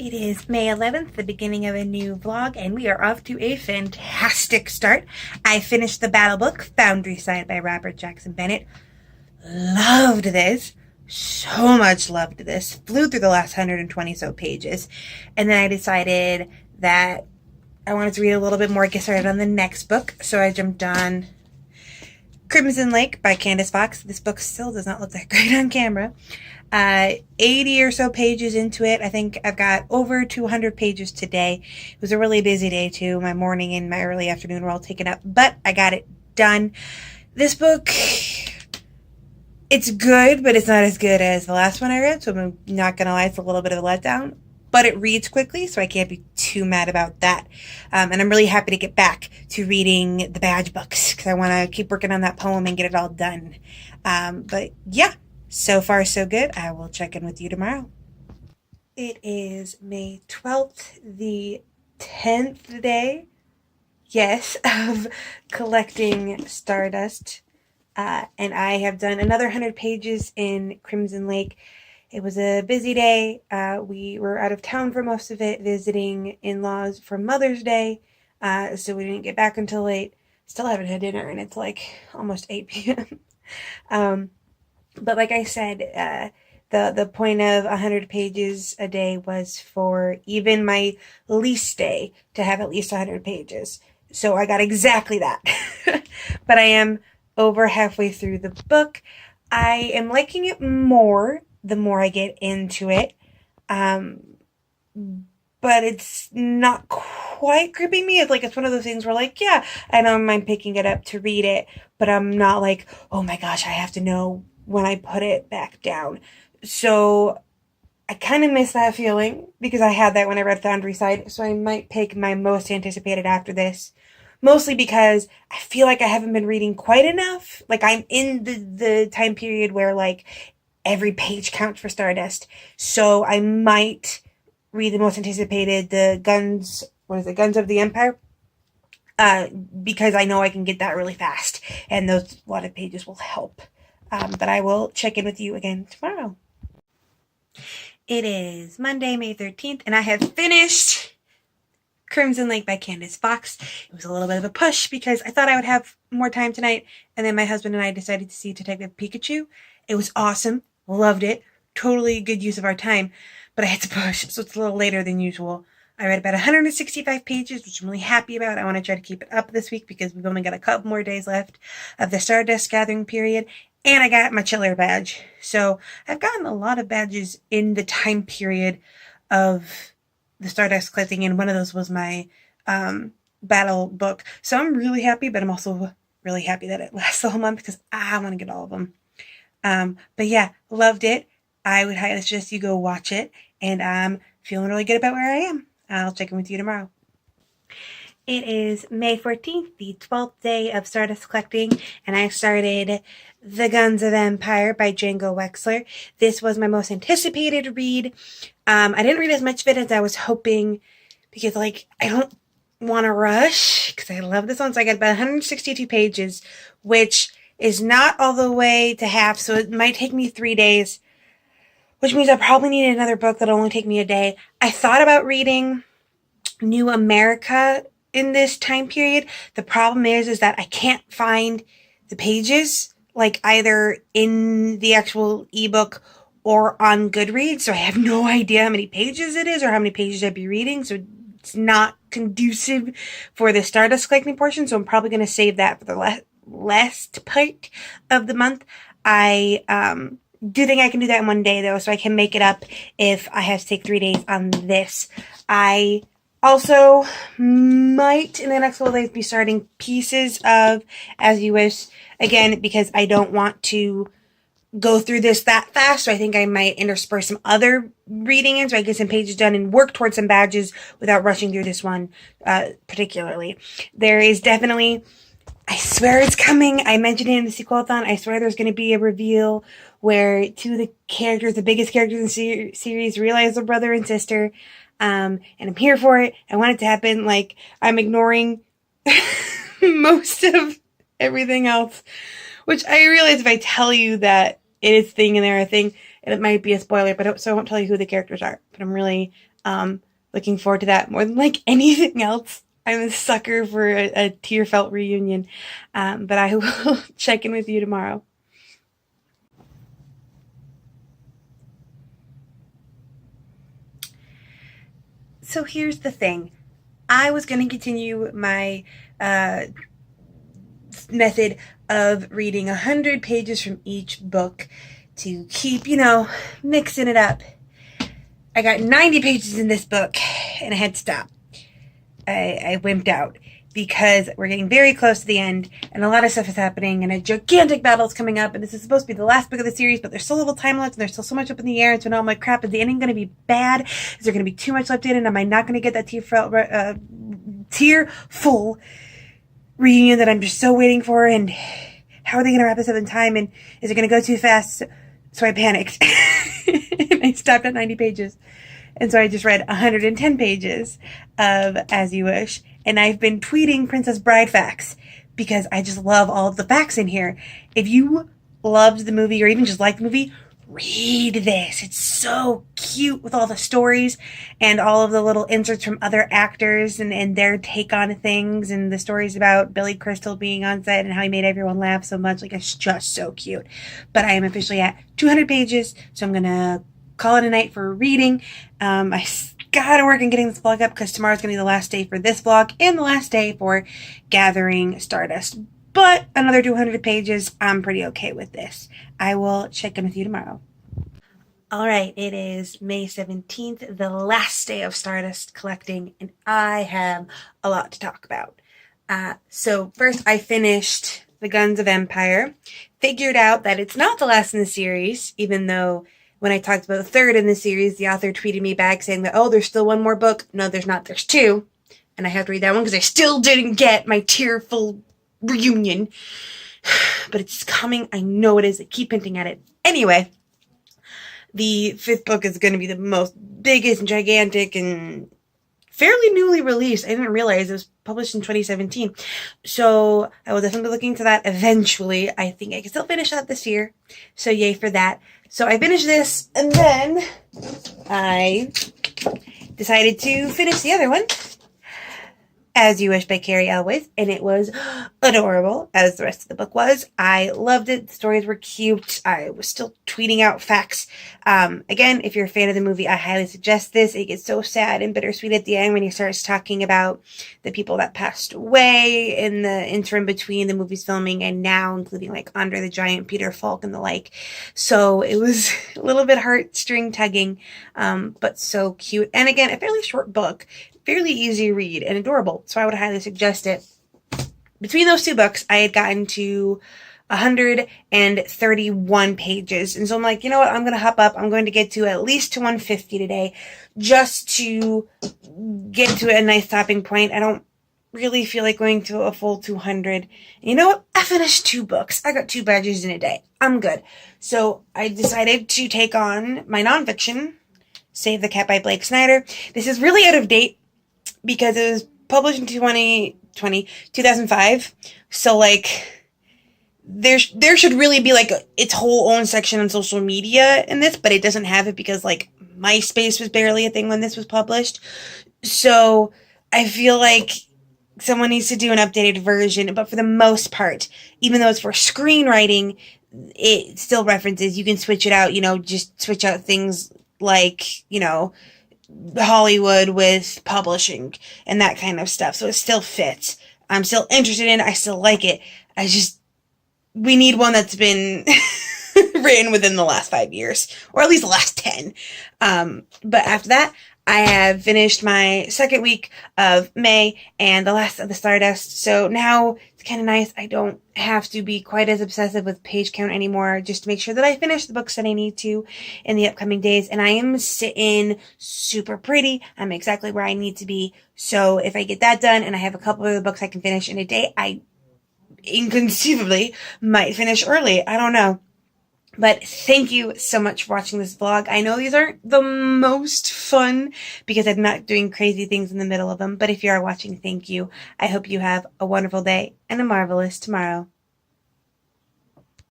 It is May 11th, the beginning of a new vlog, and we are off to a fantastic start. I finished the battle book, Foundryside by Robert Jackson Bennett. Loved this. So much loved this. Flew through the last 120 so pages. And then I decided that I wanted to read a little bit more, get started on the next book. So I jumped on Crimson Lake by Candace Fox. This book still does not look that great on camera. 80 or so pages into it. I think I've got over 200 pages today. It was a really busy day too. My morning and my early afternoon were all taken up, but I got it done. This book, it's good, but it's not as good as the last one I read, so I'm not gonna lie, it's a little bit of a letdown. But it reads quickly, so I can't be too mad about that. And I'm really happy to get back to reading the badge books, because I want to keep working on that poem and get it all done. But yeah, so far so good. I will check in with you tomorrow. It is May 12th, the 10th day, yes, of collecting Stardust. And I have done another 100 pages in Crimson Lake. It was a busy day. We were out of town for most of it, visiting in-laws for Mother's Day, so we didn't get back until late. Still haven't had dinner, and it's like almost 8 p.m. But like I said, the point of 100 pages a day was for even my least day to have at least 100 pages. So I got exactly that. But I am over halfway through the book. I am liking it more the more I get into it. But it's not quite gripping me. It's one of those things where yeah, I don't mind picking it up to read it, but I'm not like, oh my gosh, I have to know when I put it back down. So I kind of miss that feeling because I had that when I read Foundryside. So I might pick my most anticipated after this. Mostly because I feel like I haven't been reading quite enough. I'm in the time period where every page counts for Stardust. So I might read the most anticipated, the Guns of the Empire, because I know I can get that really fast, and those lot of pages will help. But I will check in with you again tomorrow. It is Monday, May 13th, and I have finished Crimson Lake by Candace Fox. It was a little bit of a push because I thought I would have more time tonight, and then my husband and I decided to see Detective Pikachu. It was awesome. Loved it. Totally good use of our time, but I had to push, so it's a little later than usual. I read about 165 pages, which I'm really happy about. I want to try to keep it up this week because we've only got a couple more days left of the Stardust gathering period, and I got my Chiller badge. So I've gotten a lot of badges in the time period of the Stardust collecting, and one of those was my battle book. So I'm really happy, but I'm also really happy that it lasts the whole month because I want to get all of them. But yeah, loved it. I would highly suggest you go watch it, and I'm feeling really good about where I am. I'll check in with you tomorrow. It is May 14th, the 12th day of Stardust collecting, and I started The Guns of Empire by Django Wexler. This was my most anticipated read. I didn't read as much of it as I was hoping because, I don't want to rush because I love this one. So I got about 162 pages, which is not all the way to half, so it might take me 3 days, which means I probably need another book that'll only take me a day. I thought about reading New America in this time period. The problem is that I can't find the pages, either in the actual ebook or on Goodreads, so I have no idea how many pages it is or how many pages I'd be reading, so it's not conducive for the Stardust collecting portion, so I'm probably going to save that for the last part of the month. I do think I can do that in one day, though, so I can make it up if I have to take 3 days on this. I also might, in the next couple days, be starting pieces of As You Wish, again, because I don't want to go through this that fast, so I think I might intersperse some other reading in so I get some pages done and work towards some badges without rushing through this one particularly. There is definitely, I swear it's coming, I mentioned it in the sequel-a-thon, I swear there's going to be a reveal where two of the characters, the biggest characters in the series, realize they're brother and sister, and I'm here for it. I want it to happen. I'm ignoring most of everything else, which I realize if I tell you that it is thing and they're a thing, it might be a spoiler, so I won't tell you who the characters are. But I'm really Looking forward to that more than like anything else. I'm a sucker for a tear-felt reunion. But I will check in with you tomorrow. So here's the thing. I was going to continue my uh, method of reading 100 pages from each book to keep, mixing it up. I got 90 pages in this book and I had to stop. I wimped out because we're getting very close to the end and a lot of stuff is happening and a gigantic battle is coming up, and this is supposed to be the last book of the series, but there's still a little time left and there's still so much up in the air, and so now I'm like, crap, is the ending going to be bad? Is there going to be too much left in, and am I not going to get that tearful reunion that I'm just so waiting for, and how are they going to wrap this up in time, and is it going to go too fast? So I panicked and I stopped at 90 pages. And so I just read 110 pages of As You Wish. And I've been tweeting Princess Bride facts because I just love all of the facts in here. If you loved the movie or even just liked the movie, read this. It's so cute with all the stories and all of the little inserts from other actors and their take on things, and the stories about Billy Crystal being on set and how he made everyone laugh so much. Like, it's just so cute. But I am officially at 200 pages, so I'm going to call it a night for reading. I gotta work on getting this vlog up because tomorrow's gonna be the last day for this vlog and the last day for gathering Stardust. But another 200 pages, I'm pretty okay with this. I will check in with you tomorrow. All right, it is May 17th, the last day of Stardust collecting, and I have a lot to talk about. So first, I finished The Guns of Empire, figured out that it's not the last in the series, even though when I talked about the third in the series, the author tweeted me back saying that, oh, there's still one more book. No, there's not. There's two. And I have to read that one because I still didn't get my tearful reunion. But it's coming. I know it is. I keep hinting at it. Anyway, the fifth book is going to be the most biggest and gigantic and fairly newly released. I didn't realize it was published in 2017. So I will definitely be looking to that eventually. I think I can still finish that this year. So yay for that. So I finished this, and then I decided to finish the other one, As You Wish by Carrie Elwes, and it was adorable, as the rest of the book was. I loved it. The stories were cute. I was still tweeting out facts. Again, if you're a fan of the movie, I highly suggest this. It gets so sad and bittersweet at the end when he starts talking about the people that passed away in the interim between the movie's filming and now, including like Andre the Giant, Peter Falk, and the like. So it was a little bit heartstring tugging, but so cute. And again, a fairly short book. Fairly easy read and adorable, so I would highly suggest it. Between those two books, I had gotten to 131 pages, and so I'm like, you know what, I'm going to hop up. I'm going to get to at least to 150 today, just to get to a nice stopping point. I don't really feel like going to a full 200. And you know what? I finished two books. I got 2 badges in a day. I'm good. So I decided to take on my nonfiction, Save the Cat by Blake Snyder. This is really out of date because it was published in 2005. So, like, there should really be, like, its whole own section on social media in this, but it doesn't have it because, like, MySpace was barely a thing when this was published. So, I feel like someone needs to do an updated version, but for the most part, even though it's for screenwriting, it still references, you can switch it out, just switch out things like, Hollywood with publishing and that kind of stuff. So it still fits. I'm still interested in it. I still like it. We need one that's been written within the last 5 years, or at least the last 10. But after that, I have finished my second week of May and the last of the Stardust. So now it's kind of nice. I don't have to be quite as obsessive with page count anymore, just to make sure that I finish the books that I need to in the upcoming days. And I am sitting super pretty. I'm exactly where I need to be. So if I get that done and I have a couple of the books I can finish in a day, I inconceivably might finish early. I don't know. But thank you so much for watching this vlog. I know these aren't the most fun because I'm not doing crazy things in the middle of them. But if you are watching, thank you. I hope you have a wonderful day and a marvelous tomorrow.